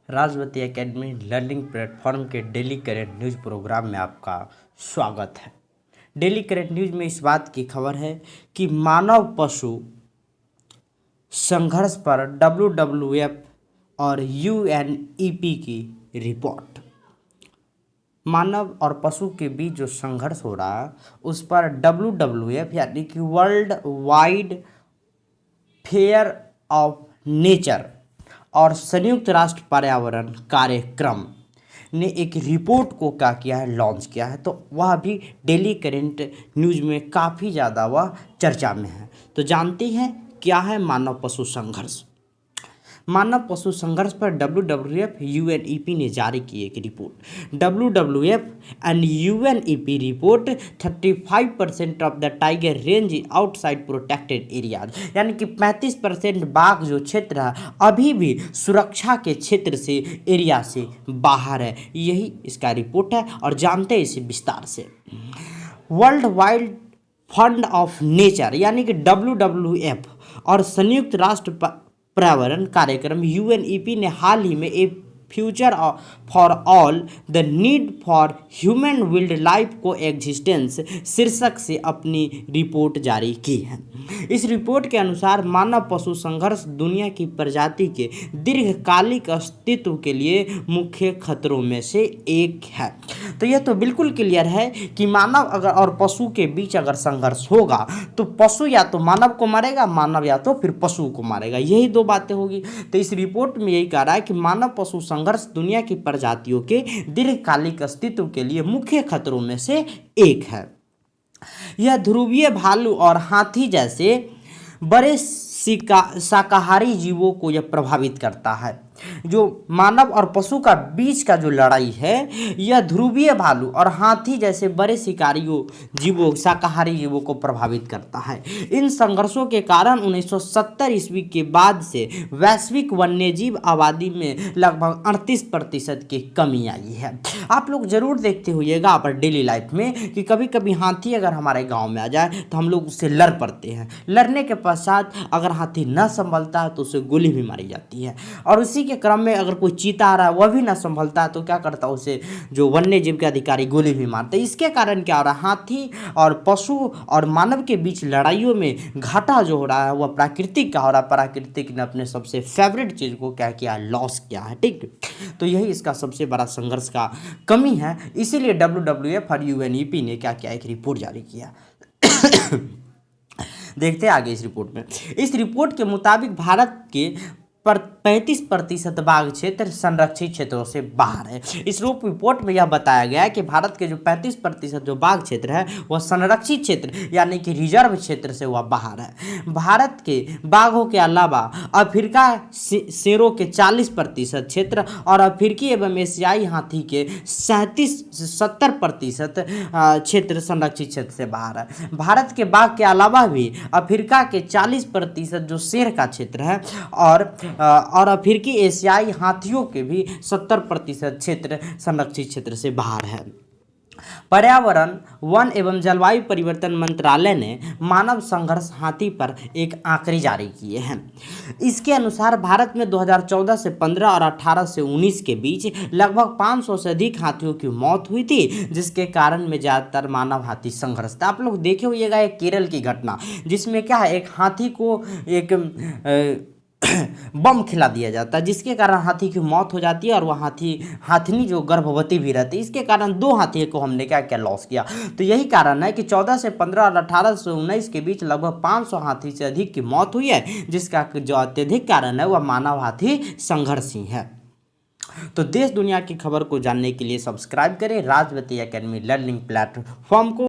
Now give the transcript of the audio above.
Rajwati academy learning platform के daily current news programme में आपका स्वागत है। डेली करेंट न्यूज़ में इस बात की खबर है कि मानव पशु संघर्ष पर WWF और UNEP की रिपोर्ट। मानव और पशु के बीच जो संघर्ष हो रहा है उस पर WWF यानी कि world wide fair of nature और संयुक्त राष्ट्र पर्यावरण कार्यक्रम ने एक रिपोर्ट को क्या किया है, लॉन्च किया है। तो वह भी डेली करेंट न्यूज़ में काफ़ी ज़्यादा वह चर्चा में है। तो जानते हैं क्या है मानव पशु संघर्ष। मानव पशु संघर्ष पर WWF UNEP ने जारी की एक report. WWF and UNEP report 35% of the tiger range outside protected areas, यानी कि 35% बाघ जो क्षेत्र है अभी भी सुरक्षा के क्षेत्र से एरिया से बाहर है। यही इसका रिपोर्ट है और जानते हैं इसे विस्तार से। World wild fund of nature यानी कि WWF और संयुक्त राष्ट्र पर्यावरण कार्यक्रम UNEP ने हाल ही में ए future for all the need for human wild life को एग्जिस्टेंस शीर्षक से अपनी रिपोर्ट जारी की है। इस रिपोर्ट के अनुसार मानव पशु संघर्ष दुनिया की प्रजाति के दीर्घकालिक अस्तित्व के लिए मुख्य खतरों में से एक है। तो यह तो बिल्कुल क्लियर है कि मानव अगर और पशु के बीच अगर संघर्ष होगा तो पशु या तो मानव को मारेगा, मानव या तो फिर पशु को मारेगा, यही दो बातें होगी। तो इस रिपोर्ट में यही कह रहा है कि मानव पशु संघर्ष दुनिया की प्रजातियों के दीर्घकालिक अस्तित्व के लिए मुख्य खतरों में से एक है। यह ध्रुवीय भालू और हाथी जैसे बड़े शाकाहारी जीवों को यह प्रभावित करता है। जो मानव और पशु का बीच का जो लड़ाई है यह ध्रुवीय भालू और हाथी जैसे बड़े शिकारियों जीवों शाकाहारी जीवों को प्रभावित करता है। इन संघर्षों के कारण 1970 ईस्वी के बाद से वैश्विक वन्यजीव आबादी में लगभग 38% की कमी आई है। आप लोग जरूर देखते होइएगा आप डेली लाइफ में कि कभी कभी हाथी अगर हमारे गाँव में आ जाए तो हम लोग उससे लड़ पड़ते हैं। लड़ने के पश्चात अगर हाथी न संभलता है तो उसे गोली भी मारी जाती है और उसी के क्रम में अगर कोई चीता आ रहा है वह भी ना संभलता है तो क्या करता है, उसे जो वन्य जीव के अधिकारी गोली भी मारते हैं। इसके कारण क्या हो रहा है, हाथी और पशु और मानव के बीच लड़ाइयों में घाटा जो हो रहा है वह प्राकृतिक का हो रहा है। प्राकृतिक ने अपने सबसे फेवरेट चीज़ को क्या किया, लॉस किया है। ठीक, तो यही इसका सबसे बड़ा संघर्ष का कमी है। इसीलिए WWF और UNEP ने क्या किया, एक रिपोर्ट जारी किया। देखते हैं आगे इस रिपोर्ट में। इस रिपोर्ट के मुताबिक भारत के 35% बाघ क्षेत्र संरक्षित क्षेत्रों से बाहर है। इस रिपोर्ट में यह बताया गया है कि भारत के जो 35% जो बाघ क्षेत्र है वह संरक्षित क्षेत्र यानी कि रिजर्व क्षेत्र से वह बाहर है। भारत के बाघों के अलावा अफ्रीका शेरों के 40% क्षेत्र और अफ्रीकी एवं एशियाई हाथी के 37-70% क्षेत्र संरक्षित क्षेत्र से बाहर है। भारत के बाघ के अलावा भी अफ्रीका के 40% जो शेर का क्षेत्र है और अफ्रीकी एशियाई हाथियों के भी 70% क्षेत्र संरक्षित क्षेत्र से बाहर है। पर्यावरण, वन एवं जलवायु परिवर्तन मंत्रालय ने मानव संघर्ष हाथी पर एक आंकड़े जारी किए हैं। इसके अनुसार भारत में 2014 से 15 और 18 से 19 के बीच लगभग 500 से अधिक हाथियों की मौत हुई थी, जिसके कारण में ज़्यादातर मानव हाथी संघर्ष था। आप लोग देखे होइएगा एक केरल की घटना जिसमें क्या है, एक हाथी को एक बम खिला दिया जाता है जिसके कारण हाथी की मौत हो जाती है और वह हाथिनी जो गर्भवती भी रहती है। इसके कारण 2 हाथी को हमने क्या क्या लॉस किया। तो यही कारण है कि 14 से 15 और 18 से 19 के बीच लगभग 500 हाथी से अधिक की मौत हुई है, जिसका जो अत्यधिक कारण है वह मानव हाथी संघर्ष ही है। तो देश दुनिया की खबर को जानने के लिए सब्सक्राइब करें राजवती एकेडमी लर्निंग प्लेटफॉर्म को।